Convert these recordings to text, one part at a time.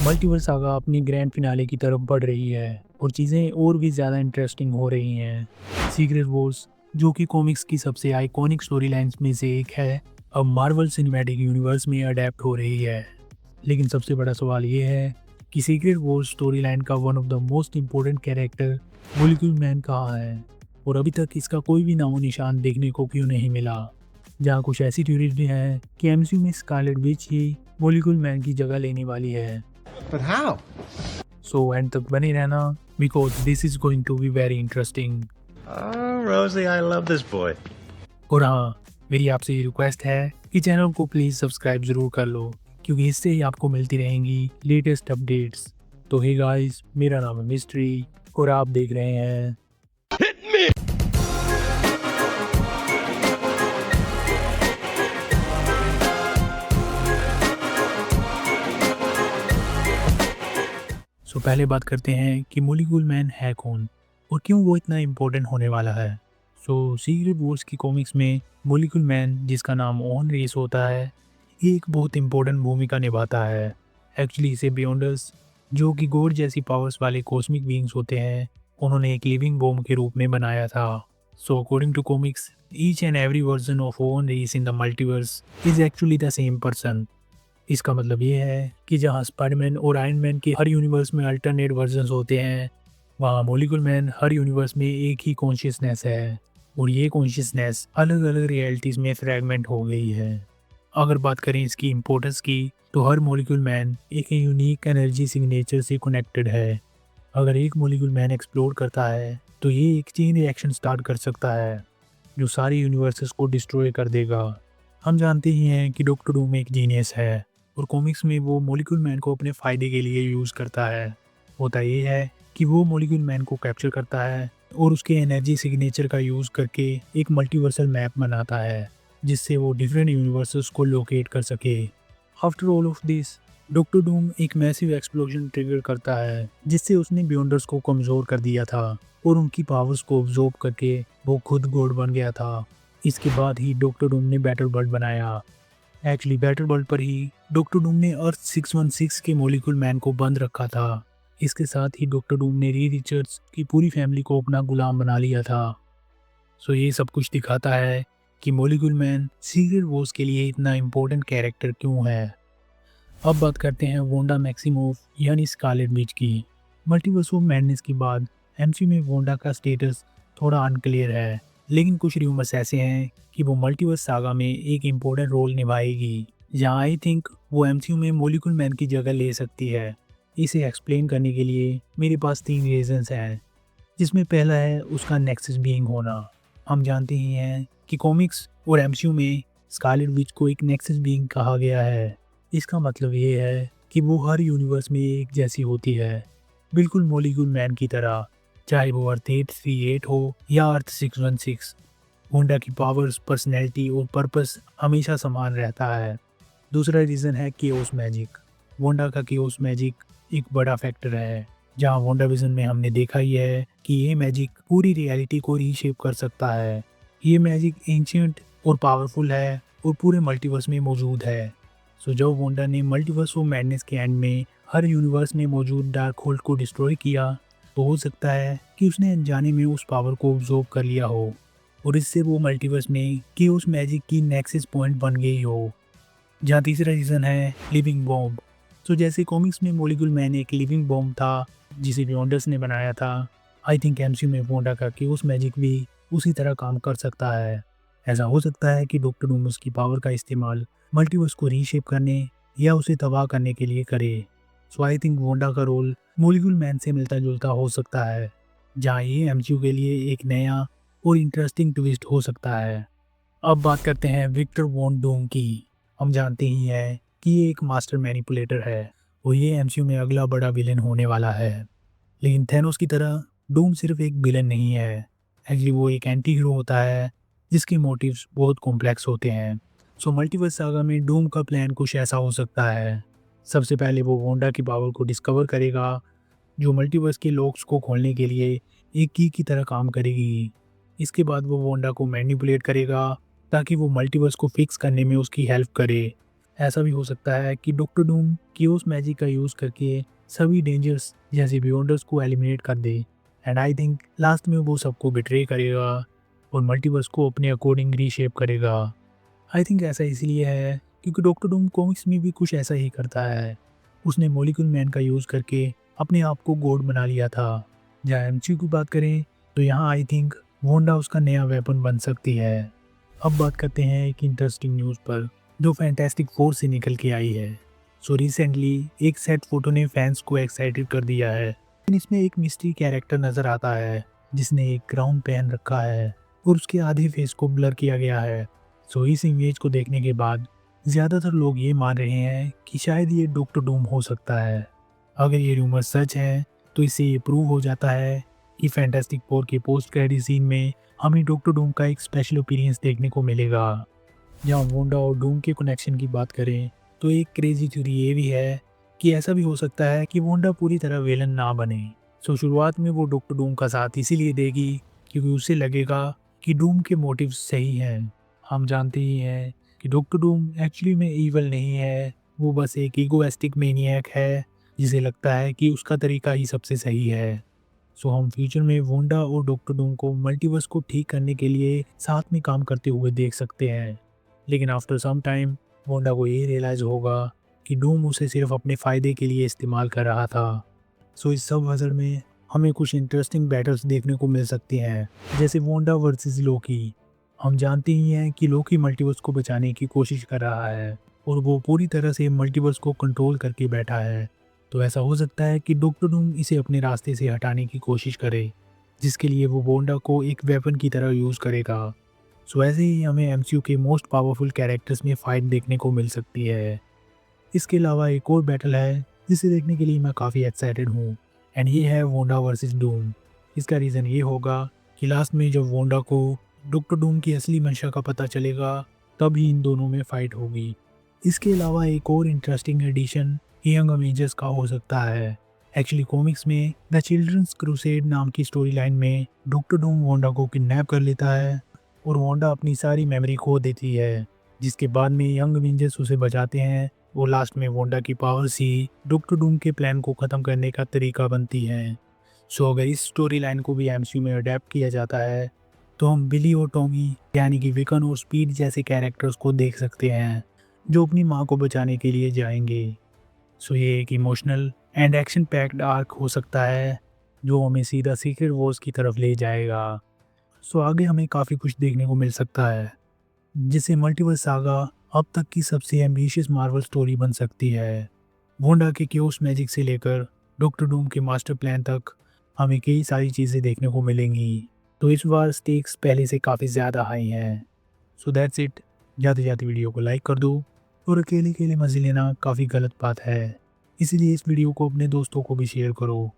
Multiverse saga अपनी grand finale की तरफ बढ़ रही है और चीज़ें और भी ज़्यादा इंटरेस्टिंग हो रही हैं। सीक्रेट वॉर्स, जो कि कॉमिक्स की सबसे आइकॉनिक स्टोरी लाइन्स में से एक है, अब मार्वल सिनेमैटिक यूनिवर्स में अडेप्ट हो रही है। लेकिन सबसे बड़ा सवाल ये है कि सीक्रेट वॉर्स स्टोरी लाइन का one of the most important character molecule man कहाँ है और अभी तक इसका कोई भी नामो निशान देखने को क्यों नहीं मिला। जहाँ कुछ ऐसी थ्योरीज भी हैं कि एमसीयू में स्कारलेट विच ही मोलिक्यूल मैन की जगह लेने वाली है। But how? सो एंड तक बने रहना, because this is going to be very interesting. Oh, Rosie, I love this boy. और हाँ, मेरी आपसे ये रिक्वेस्ट है कि चैनल को प्लीज़ सब्सक्राइब ज़रूर कर लो, क्योंकि इससे ही आपको मिलती रहेंगी लेटेस्ट अपडेट्स। तो हे गाइस, मेरा नाम है मिस्ट्री और आप देख रहे हैं पहले बात करते हैं कि मोलिक्यूल मैन है कौन और क्यों वो इतना इम्पोर्टेंट होने वाला है। सीक्रेट वॉर्स की कॉमिक्स में मोलिक्यूल मैन, जिसका नाम ऑन रेस होता है, ये एक बहुत इम्पोर्टेंट भूमिका निभाता है। एक्चुअली इसे बियॉन्डर्स, जो कि गॉड जैसी पावर्स वाले कॉस्मिक बीइंग्स होते हैं, उन्होंने एक लिविंग बॉम्ब के रूप में बनाया था। According to comics, each and every version of Owen Reece in the multiverse is actually the same person. इसका मतलब ये है कि जहाँ स्पाइडरमैन और आयरन मैन के हर यूनिवर्स में अल्टरनेट वर्जन्स होते हैं, वहाँ मोलिक्यूल मैन हर यूनिवर्स में एक ही कॉन्शियसनेस है और ये कॉन्शियसनेस अलग अलग रियलिटीज़ में फ्रैगमेंट हो गई है। अगर बात करें इसकी इम्पोर्टेंस की, तो हर मोलिक्यूल मैन एक यूनिक एनर्जी सिग्नेचर से कनेक्टेड है। अगर एक मोलिक्यूल मैन एक्सप्लोर करता है तो ये एक चेन रिएक्शन स्टार्ट कर सकता है जो सारे यूनिवर्सेस को डिस्ट्रॉय कर देगा। हम जानते ही हैं कि डॉक्टर डूम एक जीनियस है और कॉमिक्स में वो मोलिक्यूल मैन को अपने फ़ायदे के लिए यूज़ करता है। होता ये है कि वो मोलिक्यूल मैन को कैप्चर करता है और उसके एनर्जी सिग्नेचर का यूज़ करके एक मल्टीवर्सल मैप बनाता है, जिससे वो डिफरेंट यूनिवर्सेस को लोकेट कर सके। After all of this, doctor Doom एक मैसिव एक्सप्लोजन ट्रिगर करता है, जिससे उसने बियॉन्डर्स को कमज़ोर कर दिया था और उनकी पावर्स को ऑब्जॉर्ब करके वो खुद गॉड बन गया था। इसके बाद ही डॉक्टर डूम ने बैटल वर्ल्ड बनाया। एक्चुअली बैटल वर्ल्ड पर ही डॉक्टर डूम ने अर्थ 616 के मोलिक्यूल मैन को बंद रखा था। इसके साथ ही डॉक्टर डूम ने री रिचर्ड्स की पूरी फैमिली को अपना गुलाम बना लिया था। ये सब कुछ दिखाता है कि मोलिक्यूल मैन सीक्रेट वॉर्स के लिए इतना इम्पोर्टेंट कैरेक्टर क्यों है। अब बात करते हैं वोंडा मैक्सिमोव यानी स्कारलेट विच की। मल्टीवर्स ऑफ मैडनेस के बाद एमसी में वोंडा का स्टेटस थोड़ा अनक्लियर है, लेकिन कुछ रूमर्स ऐसे हैं कि वो मल्टीवर्स सागा में एक इम्पोर्टेंट रोल निभाएगी, जहाँ आई थिंक वो एमसीयू में मोलिक्यूल मैन की जगह ले सकती है। इसे एक्सप्लेन करने के लिए मेरे पास 3 रीजंस हैं, जिसमें पहला है उसका नेक्सस बीइंग होना। हम जानते ही हैं कि कॉमिक्स और एमसीयू में स्कारलेट विच को एक नेक्सस बीइंग कहा गया है। इसका मतलब ये है कि वो हर यूनिवर्स में एक जैसी होती है, बिल्कुल मोलिक्यूल मैन की तरह, चाहे वो अर्थ 838 हो या अर्थ 616। होंडा की पावर्स, पर्सनैलिटी और पर्पस हमेशा समान रहता है। दूसरा रीज़न है केओस मैजिक। वोंडा का केओस मैजिक एक बड़ा फैक्टर है, जहाँ वोंडा विजन में हमने देखा ही है कि ये मैजिक पूरी रियलिटी को रीशेप कर सकता है। ये मैजिक एंशिएंट और पावरफुल है और पूरे मल्टीवर्स में मौजूद है। जब वोंडा ने मल्टीवर्स ऑफ मैडनेस के एंड में हर यूनिवर्स में मौजूद डार्क होल्ड को डिस्ट्रॉय किया, तो हो सकता है कि उसने अनजाने में उस पावर को ऑब्जॉर्व कर लिया हो और इससे वो मल्टीवर्स में केओस मैजिक की नेक्सस पॉइंट बन गई हो। जहाँ तीसरा रीज़न है लिविंग बॉम्ब। जैसे कॉमिक्स में मोलिक्यूल मैन एक लिविंग बॉम्ब था जिसे बियॉन्डर्स ने बनाया था, आई थिंक एमसीयू में वोंडा का केओस मैजिक भी उसी तरह काम कर सकता है। ऐसा हो सकता है कि डॉक्टर डूम उसकी पावर का इस्तेमाल मल्टीवर्स को रीशेप करने या उसे तबाह करने के लिए करे। आई थिंक वोंडा का रोल मोलिक्यूल मैन से मिलता जुलता हो सकता है, जहाँ ये एमसीयू के लिए एक नया और इंटरेस्टिंग ट्विस्ट हो सकता है। अब बात करते हैं विक्टर वॉन डूम की। हम जानते ही हैं कि ये एक मास्टर मैनिपुलेटर है और ये एमसीयू में अगला बड़ा विलेन होने वाला है। लेकिन थैनोस की तरह डूम सिर्फ एक विलेन नहीं है। एक्चुअली वो एक एंटी हीरो होता है जिसके मोटिव्स बहुत कॉम्प्लेक्स होते हैं। मल्टीवर्स सागा में डूम का प्लान कुछ ऐसा हो सकता है। सबसे पहले वो वोंडा की पावर को डिस्कवर करेगा, जो मल्टीवर्स के लॉक्स को खोलने के लिए एक की तरह काम करेगी। इसके बाद वो वोंडा को मैनिपुलेट करेगा ताकि वो मल्टीवर्स को फिक्स करने में उसकी हेल्प करे। ऐसा भी हो सकता है कि डॉक्टर डूम क्योस मैजिक का यूज़ करके सभी डेंजर्स जैसे बियॉन्डर्स को एलिमिनेट कर दे, एंड आई थिंक लास्ट में वो सबको बिट्रे करेगा और मल्टीवर्स को अपने अकॉर्डिंग रीशेप करेगा। आई थिंक ऐसा इसलिए है क्योंकि डॉक्टर डूम कॉमिक्स में भी कुछ ऐसा ही करता है। उसने मॉलिक्यूल मैन का यूज़ करके अपने आप को गॉड बना लिया था। जहाँ एमसीयू की बात करें तो यहाँ आई थिंक वोंडा उसका नया वेपन बन सकती है। अब बात करते हैं एक इंटरेस्टिंग न्यूज़ पर जो फैंटास्टिक फोर से निकल के आई है। सो रिसेंटली एक सेट फोटो ने फैंस को एक्साइटेड कर दिया है। लेकिन इसमें एक मिस्ट्री कैरेक्टर नज़र आता है जिसने एक क्राउन पहन रखा है और उसके आधे फेस को ब्लर किया गया है। सो इस इमेज को देखने के बाद ज़्यादातर लोग ये मान रहे हैं कि शायद ये डॉक्टर डूम हो सकता है। अगर ये रूमर सच है तो इससे ये प्रूव हो जाता है कि फैंटास्टिक फोर के पोस्ट क्रेडिट सीन में हमें डॉक्टर डूम का एक स्पेशल ओपिनियंस देखने को मिलेगा। जहाँ वोंडा और डूम के कनेक्शन की बात करें तो एक क्रेजी थ्योरी ये भी है कि ऐसा भी हो सकता है कि वोंडा पूरी तरह विलन ना बने। सो शुरुआत में वो डॉक्टर डूम का साथ इसीलिए देगी क्योंकि उसे लगेगा कि डूम के मोटिव सही हैं। हम जानते ही हैं कि डॉक्टर डूम एक्चुअली में ईवल नहीं है, वो बस एक ईगोइस्टिक मैनियक है जिसे लगता है कि उसका तरीका ही सबसे सही है। सो हम फ्यूचर में वोंडा और डॉक्टर डूम को मल्टीवर्स को ठीक करने के लिए साथ में काम करते हुए देख सकते हैं। लेकिन आफ्टर सम टाइम वोंडा को ये रियलाइज़ होगा कि डूम उसे सिर्फ अपने फ़ायदे के लिए इस्तेमाल कर रहा था। सो इस सब हज़र में हमें कुछ इंटरेस्टिंग बैटल्स देखने को मिल सकती हैं, जैसे वोंडा वर्सेस लोकी। हम जानते ही हैं कि लोकी मल्टीवर्स को बचाने की कोशिश कर रहा है और वो पूरी तरह से मल्टीवर्स को कंट्रोल करके बैठा है। तो ऐसा हो सकता है कि डॉक्टर डूम इसे अपने रास्ते से हटाने की कोशिश करे, जिसके लिए वो वोंडा को एक वेपन की तरह यूज़ करेगा। सो ऐसे ही हमें एमसीयू के मोस्ट पावरफुल कैरेक्टर्स में फाइट देखने को मिल सकती है। इसके अलावा एक और बैटल है जिसे देखने के लिए मैं काफ़ी एक्साइटेड हूँ, एंड ये है वोंडा वर्सेस डूम। इसका रीज़न ये होगा कि लास्ट में जब वोंडा को डॉक्टर डूम की असली मंशा का पता चलेगा तब ही इन दोनों में फाइट होगी। इसके अलावा एक और इंटरेस्टिंग एडिशन यंग अवेंजर्स का हो सकता है। एक्चुअली कॉमिक्स में द चिल्ड्रंस क्रूसेड नाम की स्टोरी लाइन में डॉक्टर डूम वोंडा को किडनैप कर लेता है और वोंडा अपनी सारी मेमोरी खो देती है, जिसके बाद में यंग अवेंजर्स उसे बचाते हैं और लास्ट में वोंडा की पावर्स ही डॉक्टर डूम के प्लान को ख़त्म करने का तरीका बनती है। सो अगर इस स्टोरी लाइन को भी एमसीयू में अडेप्ट किया जाता है तो हम बिली और टॉमी यानी कि विकन और स्पीड जैसे कैरेक्टर्स को देख सकते हैं जो अपनी माँ को बचाने के लिए जाएंगे। सो ये एक emotional and action packed arc हो सकता है जो हमें सीधा सीक्रेट वॉर्स की तरफ ले जाएगा। सो आगे हमें काफ़ी कुछ देखने को मिल सकता है जिससे मल्टीवर्स सागा अब तक की सबसे एम्बिशियस मार्वल स्टोरी बन सकती है। वोंडा के क्योस मैजिक से लेकर डॉक्टर डूम के मास्टर प्लान तक हमें कई सारी चीज़ें देखने को मिलेंगी। तो इस बार स्टेक्स पहले से काफ़ी ज़्यादा हाई हैं। So that's it. जाते जाते वीडियो को लाइक कर दो, और अकेले अकेले मज़े लेना काफ़ी गलत बात है, इसलिए इस वीडियो को अपने दोस्तों को भी शेयर करो।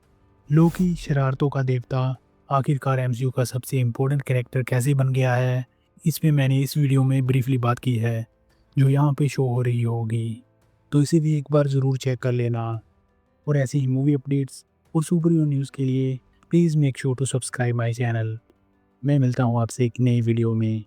लोकी शरारतों का देवता आखिरकार एमसीयू का सबसे इम्पोर्टेंट कैरेक्टर कैसे बन गया है, इस पे मैंने इस वीडियो में ब्रीफली बात की है जो यहाँ पे शो हो रही होगी, तो इसे भी एक बार ज़रूर चेक कर लेना। और ऐसी ही मूवी अपडेट्स और सुपर हीरो न्यूज़ के लिए please make sure to subscribe my channel. मैं मिलता हूँ आपसे एक नई वीडियो में।